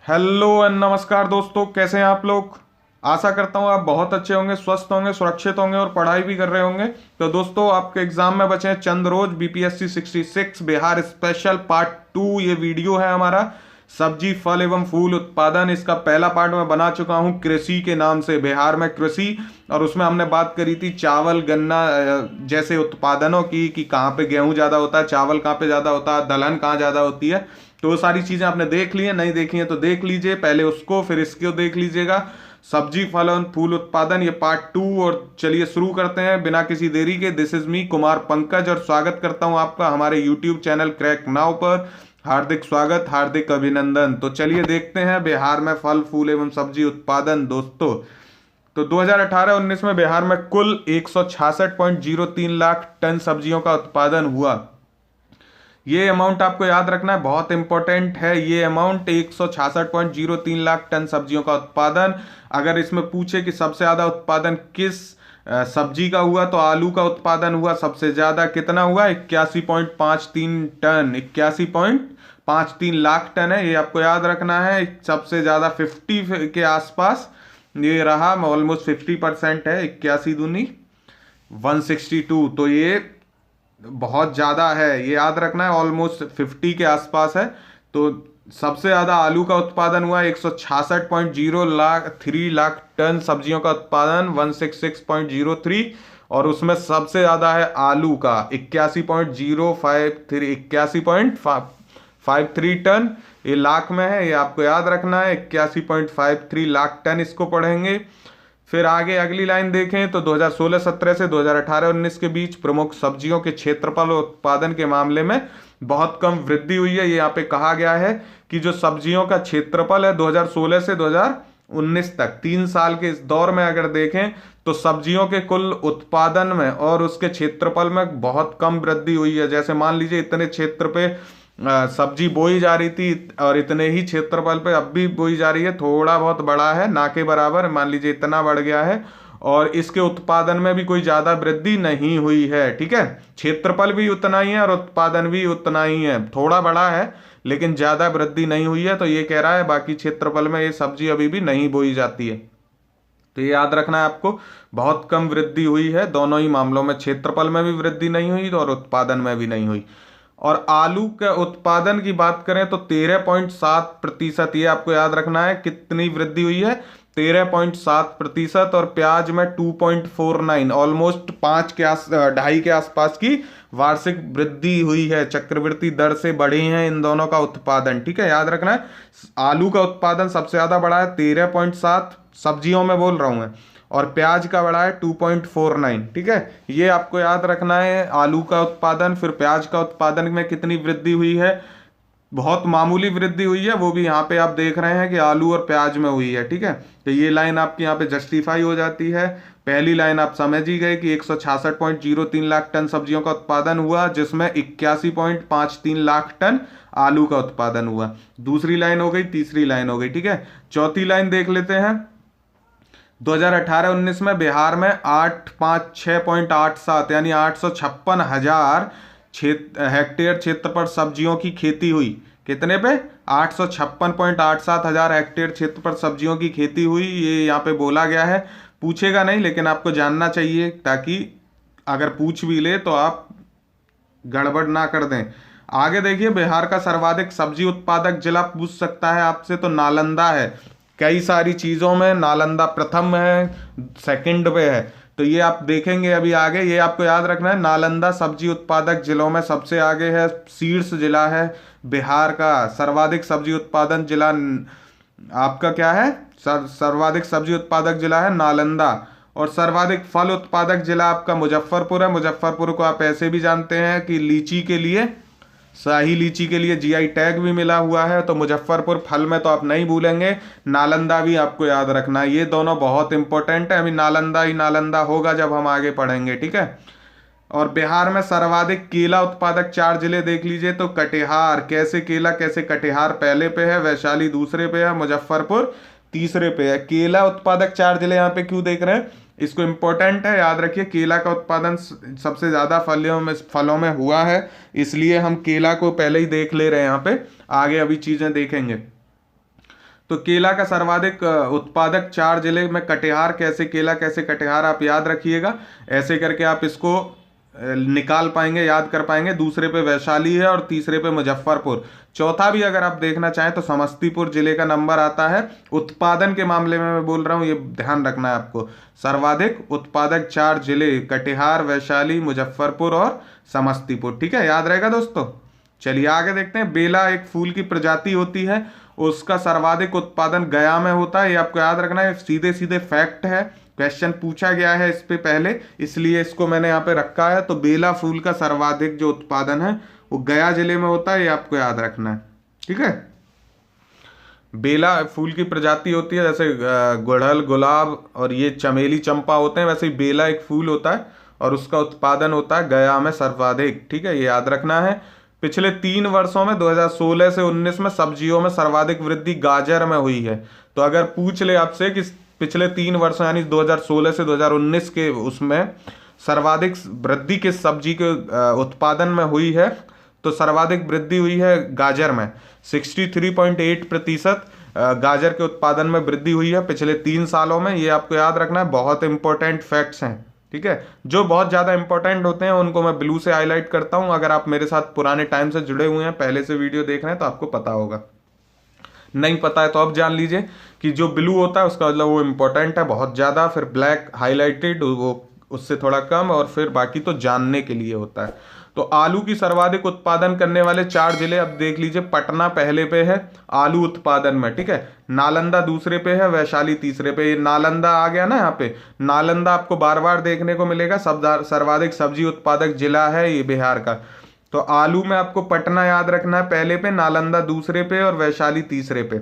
Hello and नमस्कार दोस्तों, कैसे हैं आप लोग। आशा करता हूँ आप बहुत अच्छे होंगे, स्वस्थ होंगे, सुरक्षित होंगे और पढ़ाई भी कर रहे होंगे। तो दोस्तों, आपके एग्जाम में बचे हैं चंद रोज। बीपीएससी 66 बिहार स्पेशल पार्ट 2 ये वीडियो है हमारा। सब्जी, फल एवं फूल उत्पादन, इसका पहला पार्ट मैं बना चुका हूँ कृषि के नाम से, बिहार में कृषि। और उसमें हमने बात करी थी चावल गन्ना जैसे उत्पादनों की, कि कहाँ पे गेहूं ज्यादा होता है, चावल कहाँ पे ज्यादा होता है, दलहन कहाँ ज्यादा होती है। तो वो सारी चीजें आपने देख ली है, नहीं देखी है तो देख लीजिए पहले उसको, फिर इसको देख लीजिएगा। सब्जी फल और फूल उत्पादन ये पार्ट 2। और चलिए शुरू करते हैं बिना किसी देरी के। This is me Kumar Pankaj और स्वागत करता हूं आपका हमारे यूट्यूब चैनल क्रैक नाउ पर। हार्दिक स्वागत, हार्दिक अभिनंदन। तो चलिए देखते हैं बिहार में फल फूल एवं सब्जी उत्पादन दोस्तों। तो 2018-19 में बिहार में कुल 166.03 लाख टन सब्जियों का उत्पादन हुआ। ये अमाउंट आपको याद रखना है, बहुत इंपॉर्टेंट है ये अमाउंट। 166.03 लाख टन सब्जियों का उत्पादन। अगर इसमें पूछे कि सबसे ज्यादा उत्पादन किस सब्जी का हुआ, तो आलू का उत्पादन हुआ सबसे ज्यादा। कितना हुआ? 81.53 टन, 81.53 लाख टन है, ये आपको याद रखना है। सबसे ज्यादा 50 के आसपास ये रहा, ऑलमोस्ट 50% है। 81 दूनी 162, तो ये बहुत ज़्यादा है, ये याद रखना है। ऑलमोस्ट 50 के आसपास है। तो सबसे ज़्यादा आलू का उत्पादन हुआ 166.03 लाख टन, सब्जियों का उत्पादन 166.03। और उसमें सबसे ज़्यादा है आलू का 81.53 टन, ये लाख में है, ये आपको याद रखना है। 81.53 लाख टन इसको पढ़ेंगे। फिर आगे अगली लाइन देखें तो 2016-17 से 2018-19 के बीच प्रमुख सब्जियों के क्षेत्रफल और उत्पादन के मामले में बहुत कम वृद्धि हुई है। ये यहाँ पे कहा गया है कि जो सब्जियों का क्षेत्रफल है 2016 से 2019 तक 3 साल के इस दौर में अगर देखें तो सब्जियों के कुल उत्पादन में और उसके क्षेत्रफल में बहुत कम वृद्धि हुई है। जैसे मान लीजिए इतने क्षेत्र पे सब्जी बोई जा रही थी और इतने ही क्षेत्रफल पे अब भी बोई जा रही है, थोड़ा बहुत बढ़ा है, ना के बराबर, मान लीजिए इतना बढ़ गया है। और इसके उत्पादन में भी कोई ज्यादा वृद्धि नहीं हुई है। ठीक है, क्षेत्रफल भी उतना ही है और उत्पादन भी उतना ही है, थोड़ा बढ़ा है लेकिन ज्यादा वृद्धि नहीं हुई है। तो ये कह रहा है बाकी क्षेत्रफल में ये सब्जी अभी भी नहीं बोई जाती है। तो ये याद रखना है आपको, बहुत कम वृद्धि हुई है दोनों ही मामलों में, क्षेत्रफल में भी वृद्धि नहीं हुई और उत्पादन में भी नहीं हुई। और आलू के उत्पादन की बात करें तो 13.7%, ये आपको याद रखना है कितनी वृद्धि हुई है, 13.7%। और प्याज में 2.49, ऑलमोस्ट 2.5 के आसपास की वार्षिक वृद्धि हुई है। चक्रवृद्धि दर से बढ़े हैं इन दोनों का उत्पादन। ठीक है, याद रखना है आलू का उत्पादन सबसे ज्यादा बढ़ा है 13.7, सब्जियों में बोल रहा हूं मैं, और प्याज का बढ़ा है 2.49। ठीक है, ये आपको याद रखना है आलू का उत्पादन। फिर प्याज का उत्पादन में कितनी वृद्धि हुई है, बहुत मामूली वृद्धि हुई है, वो भी यहाँ पे आप देख रहे हैं कि आलू और प्याज में हुई है। ठीक है, तो ये लाइन आपकी यहाँ पे जस्टिफाई हो जाती है। पहली लाइन आप समझ ही गए कि 166.03 लाख टन सब्जियों का उत्पादन हुआ, जिसमें 81.53 लाख टन आलू का उत्पादन हुआ। दूसरी लाइन हो गई, तीसरी लाइन हो गई। ठीक है, चौथी लाइन देख लेते हैं। 2018-19 में बिहार में 856.87 यानी 856,000 हेक्टेयर क्षेत्र पर सब्जियों की खेती हुई। कितने पे? 856.87 हजार हेक्टेयर क्षेत्र पर सब्जियों की खेती हुई, ये यहाँ पे बोला गया है। पूछेगा नहीं लेकिन आपको जानना चाहिए, ताकि अगर पूछ भी ले तो आप गड़बड़ ना कर दें। आगे देखिए, बिहार का सर्वाधिक सब्जी उत्पादक जिला पूछ सकता है आपसे, तो नालंदा है। कई सारी चीज़ों में नालंदा प्रथम है, सेकंड पे है। तो ये आप देखेंगे अभी आगे, ये आपको याद रखना है, नालंदा सब्जी उत्पादक जिलों में सबसे आगे है, शीर्ष जिला है बिहार का। सर्वाधिक सब्जी उत्पादन जिला आपका क्या है? सर्वाधिक सब्जी उत्पादक जिला है नालंदा। और सर्वाधिक फल उत्पादक जिला आपका मुजफ्फरपुर है। मुजफ्फरपुर को आप ऐसे भी जानते हैं कि लीची के लिए, शाही लीची के लिए जीआई टैग भी मिला हुआ है। तो मुजफ्फरपुर फल में तो आप नहीं भूलेंगे, नालंदा भी आपको याद रखना है। ये दोनों बहुत इंपॉर्टेंट है, अभी नालंदा ही नालंदा होगा जब हम आगे पढ़ेंगे। ठीक है, और बिहार में सर्वाधिक केला उत्पादक 4 जिले देख लीजिए तो कटिहार, कैसे केला कैसे कटिहार पहले पे है, वैशाली दूसरे पे है, मुजफ्फरपुर तीसरे पे है। केला उत्पादक 4 जिले यहाँ पे क्यों देख रहे हैं, इसको इंपॉर्टेंट है, याद रखिए। केला का उत्पादन सबसे ज्यादा फलों में हुआ है, इसलिए हम केला को पहले ही देख ले रहे हैं यहाँ पे, आगे अभी चीजें देखेंगे। तो केला का सर्वाधिक उत्पादक 4 जिले में कटिहार, कैसे केला कैसे कटिहार, आप याद रखिएगा। ऐसे करके आप इसको निकाल पाएंगे, याद कर पाएंगे। दूसरे पे वैशाली है और तीसरे पे मुजफ्फरपुर। चौथा भी अगर आप देखना चाहें तो समस्तीपुर जिले का नंबर आता है। उत्पादन के मामले में मैं बोल रहा हूँ, ये ध्यान रखना है आपको। सर्वाधिक उत्पादक 4 जिले कटिहार, वैशाली, मुजफ्फरपुर और समस्तीपुर। ठीक है, याद रहेगा दोस्तों। चलिए आगे देखते हैं। बेला एक फूल की प्रजाति होती है, उसका सर्वाधिक उत्पादन गया में होता है। ये आपको याद रखना है, सीधे सीधे फैक्ट है, क्वेश्चन पूछा गया है इस पे पहले, इसलिए इसको मैंने यहाँ पे रखा है। तो बेला फूल का सर्वाधिक जो उत्पादन है वो गया जिले में होता है, ये आपको याद रखना है। ठीक है, बेला फूल की प्रजाति होती है, जैसे गुड़हल, गुलाब और ये चमेली, चंपा होते हैं, वैसे ही बेला एक फूल होता है और उसका उत्पादन होता है गया में सर्वाधिक। ठीक है, ये याद रखना है। पिछले 3 वर्षों में 2016 से 19 में सब्जियों में सर्वाधिक वृद्धि गाजर में हुई है। तो अगर पूछ ले आपसे कि पिछले 3 वर्षों यानी 2016 से 2019 के उसमें सर्वाधिक वृद्धि किस सब्जी के उत्पादन में हुई है, तो सर्वाधिक वृद्धि हुई है गाजर में। 63.8% गाजर के उत्पादन में वृद्धि हुई है पिछले 3 सालों में। ये आपको याद रखना है, बहुत इंपॉर्टेंट फैक्ट्स हैं। ठीक है, जो बहुत ज़्यादा इंपॉर्टेंट होते हैं उनको मैं ब्लू से हाईलाइट करता हूं। अगर आप मेरे साथ पुराने टाइम से जुड़े हुए हैं, पहले से वीडियो देख रहे हैं, तो आपको पता होगा। नहीं पता है तो अब जान लीजिए कि जो ब्लू होता है उसका मतलब वो इंपॉर्टेंट है बहुत ज़्यादा, फिर ब्लैक हाईलाइटेड वो उससे थोड़ा कम, और फिर बाकी तो जानने के लिए होता है। तो आलू की सर्वाधिक उत्पादन करने वाले 4 जिले अब देख लीजिए। पटना पहले पे है आलू उत्पादन में। ठीक है, नालंदा दूसरे पे है, वैशाली तीसरे पे। ये नालंदा आ गया ना, यहाँ पे नालंदा आपको बार बार देखने को मिलेगा। सर्वाधिक सब्जी उत्पादक जिला है ये बिहार का। तो आलू में आपको पटना याद रखना है पहले पे, नालंदा दूसरे पे और वैशाली तीसरे पे।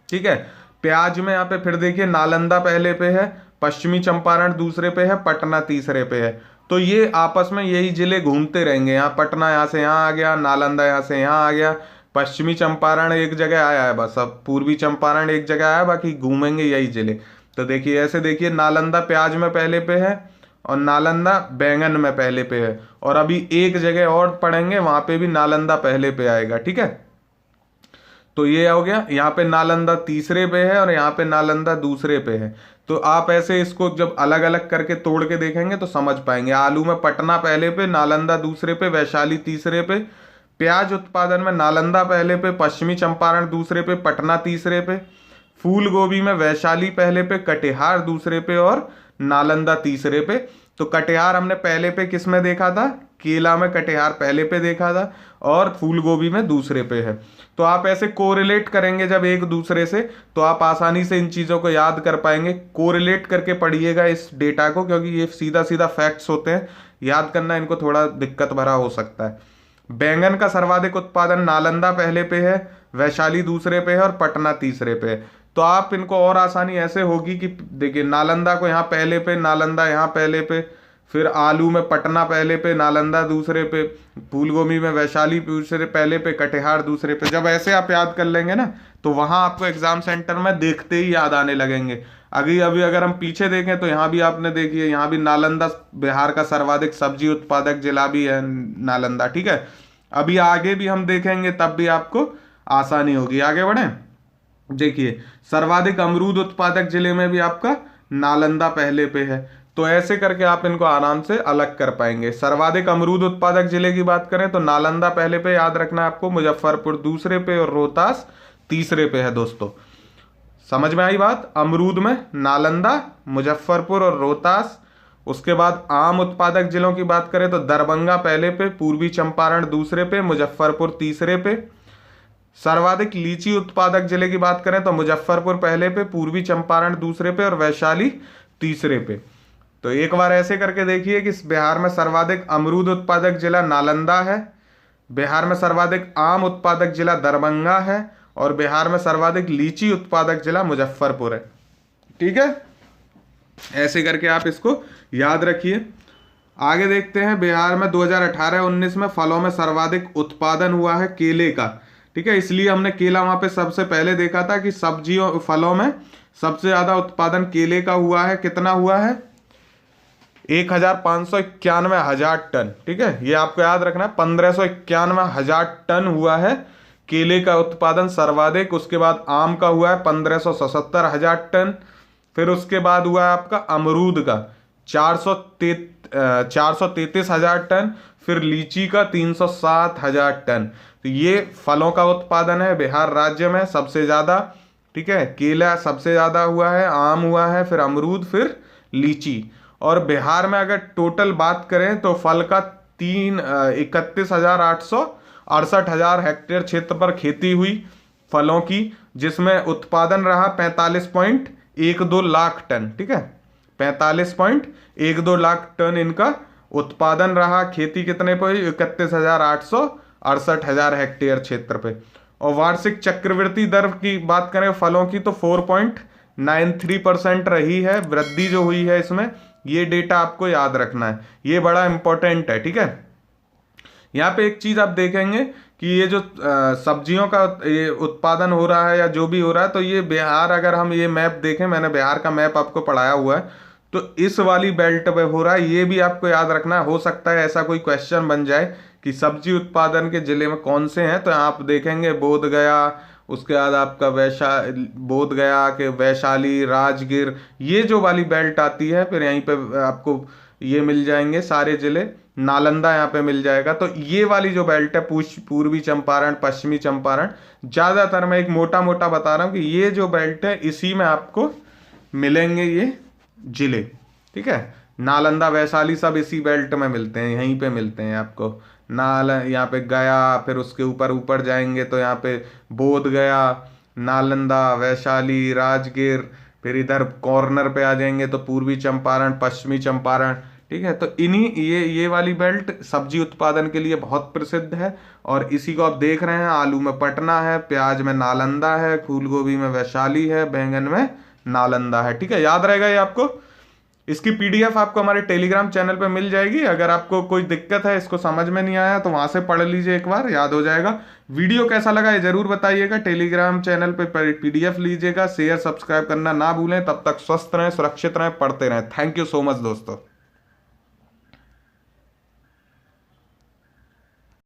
ठीक है, प्याज में यहाँ पे फिर देखिए नालंदा पहले पे है, पश्चिमी चंपारण दूसरे पे है, पटना तीसरे पे है। तो ये आपस में यही जिले घूमते रहेंगे। यहाँ पटना यहाँ से यहाँ आ गया, नालंदा यहाँ से यहाँ आ गया, पश्चिमी चंपारण एक जगह आया है बस, अब पूर्वी चंपारण एक जगह आया, बाकी घूमेंगे यही जिले। तो देखिए ऐसे देखिए, नालंदा प्याज में पहले पे है और नालंदा बैंगन में पहले पे है, और अभी एक जगह और पढ़ेंगे वहां पे भी नालंदा पहले पे आएगा। ठीक है, तो ये हो गया। यहाँ पे नालंदा तीसरे पे है और यहाँ पे नालंदा दूसरे पे है। तो आप ऐसे इसको जब अलग अलग करके तोड़ के देखेंगे तो समझ पाएंगे। आलू में पटना पहले पे, नालंदा दूसरे पे, वैशाली तीसरे पे। प्याज उत्पादन में नालंदा पहले पे, पश्चिमी चंपारण दूसरे पे, पटना तीसरे पे। फूल गोभी में वैशाली पहले पे, कटिहार दूसरे पे और नालंदा तीसरे पे। तो कटिहार हमने पहले पे किस में देखा था, केला में कटिहार पहले पे देखा था, और फूल गोभी में दूसरे पे है। तो आप ऐसे कोरिलेट करेंगे जब एक दूसरे से, तो आप आसानी से इन चीज़ों को याद कर पाएंगे। कोरिलेट करके पढ़िएगा इस डेटा को, क्योंकि ये सीधा सीधा फैक्ट्स होते हैं, याद करना इनको थोड़ा दिक्कत भरा हो सकता है। बैंगन का सर्वाधिक उत्पादन नालंदा पहले पे है, वैशाली दूसरे पे है और पटना तीसरे पे है। तो आप इनको और आसानी ऐसे होगी कि देखिए नालंदा को यहाँ पहले पे, नालंदा यहाँ पहले पे, फिर आलू में पटना पहले पे, नालंदा दूसरे पे, फूल गोभी में वैशाली दूसरे पहले पे, कटिहार दूसरे पे। जब ऐसे आप याद कर लेंगे ना, तो वहां आपको एग्जाम सेंटर में देखते ही याद आने लगेंगे। अभी अभी अगर हम पीछे देखें तो यहाँ भी आपने देखिए, यहाँ भी नालंदा बिहार का सर्वाधिक सब्जी उत्पादक जिला भी है नालंदा। ठीक है, अभी आगे भी हम देखेंगे तब भी आपको आसानी होगी। आगे बढ़े, देखिए सर्वाधिक अमरूद उत्पादक जिले में भी आपका नालंदा पहले पे है। तो ऐसे करके आप इनको आराम से अलग कर पाएंगे। सर्वाधिक अमरूद उत्पादक जिले की बात करें तो नालंदा पहले पे याद रखना है आपको, मुजफ्फरपुर दूसरे पे और रोहतास तीसरे पे है। दोस्तों समझ में आई बात। अमरूद में नालंदा, मुजफ्फरपुर और रोहतास। उसके बाद आम उत्पादक जिलों की बात करें तो दरभंगा पहले पे, पूर्वी चंपारण दूसरे पे, मुजफ्फरपुर तीसरे पे। सर्वाधिक लीची उत्पादक जिले की बात करें तो मुजफ्फरपुर पहले पे, पूर्वी चंपारण दूसरे पे और वैशाली तीसरे पे। तो एक बार ऐसे करके देखिए कि बिहार में सर्वाधिक अमरूद उत्पादक जिला नालंदा है, बिहार में सर्वाधिक आम उत्पादक जिला दरभंगा है, और बिहार में सर्वाधिक लीची उत्पादक जिला मुजफ्फरपुर है। ठीक है, ऐसे करके आप इसको याद रखिए। आगे देखते हैं, बिहार में 2018-19 में फलों में सर्वाधिक उत्पादन हुआ है केले का। ठीक है, इसलिए हमने केला वहां पे सबसे पहले देखा था कि सब्जियों फलों में सबसे ज्यादा उत्पादन केले का हुआ है। कितना हुआ है, 1,591,000 टन। ठीक है, ये आपको याद रखना है, 1,591,000 टन हुआ है केले का उत्पादन सर्वाधिक, उसके बाद आम का हुआ है 1577,000 टन, फिर उसके बाद हुआ है आपका अमरूद का 433,000 टन, फिर लीची का 307,000 टन। तो ये फलों का उत्पादन है बिहार राज्य में सबसे ज़्यादा, ठीक है। केला सबसे ज़्यादा हुआ है, आम हुआ है, फिर अमरूद, फिर लीची। और बिहार में अगर टोटल बात करें तो फल का 31,868 हेक्टेयर क्षेत्र पर खेती हुई फलों की, जिसमें उत्पादन रहा 45.12 लाख टन, ठीक है। 45.12 लाख टन इनका उत्पादन रहा। खेती कितने पे? 31,868 हेक्टेयर क्षेत्र पे। और वार्षिक चक्रवृद्धि दर की बात करें फलों की तो 4.93% रही है वृद्धि जो हुई है इसमें। ये डेटा आपको याद रखना है, ये बड़ा इंपॉर्टेंट है, ठीक है। यहाँ पे एक चीज आप देखेंगे कि ये जो सब्जियों का ये उत्पादन हो रहा है या जो भी हो रहा है, तो ये बिहार, अगर हम ये मैप देखें, मैंने बिहार का मैप आपको पढ़ाया हुआ है, तो इस वाली बेल्ट पे हो रहा है। ये भी आपको याद रखना है, हो सकता है ऐसा कोई क्वेश्चन बन जाए कि सब्जी उत्पादन के जिले में कौन से हैं, तो आप देखेंगे बोध गया, उसके बाद आपका बोध गया के वैशाली, राजगीर, ये जो वाली बेल्ट आती है, फिर यहीं पे आपको ये मिल जाएंगे सारे जिले, नालंदा यहाँ पे मिल जाएगा। तो ये वाली जो बेल्ट है पूर्वी चंपारण, पश्चिमी चंपारण, ज़्यादातर मैं एक मोटा मोटा बता रहा हूँ कि ये जो बेल्ट है इसी में आपको मिलेंगे ये जिले, ठीक है। नालंदा, वैशाली सब इसी बेल्ट में मिलते हैं, यहीं पे मिलते हैं आपको। यहाँ पे गया, फिर उसके ऊपर ऊपर जाएंगे तो यहाँ पे बोध गया, नालंदा, वैशाली, राजगीर, फिर इधर कॉर्नर पे आ जाएंगे तो पूर्वी चंपारण, पश्चिमी चंपारण, ठीक है। तो इन्हीं ये वाली बेल्ट सब्जी उत्पादन के लिए बहुत प्रसिद्ध है। और इसी को आप देख रहे हैं, आलू में पटना है, प्याज में नालंदा है, फूल गोभी में वैशाली है, बैंगन में नालंदा है, ठीक है। याद रहेगा ये आपको। इसकी पीडीएफ आपको हमारे टेलीग्राम चैनल पे मिल जाएगी। अगर आपको कोई दिक्कत है, इसको समझ में नहीं आया, तो वहां से पढ़ लीजिए, एक बार याद हो जाएगा। वीडियो कैसा लगा ये जरूर बताइएगा। टेलीग्राम चैनल पे पीडीएफ लीजिएगा, शेयर सब्सक्राइब करना ना भूलें। तब तक स्वस्थ रहें, सुरक्षित रहें, पढ़ते रहें। थैंक यू सो मच दोस्तों।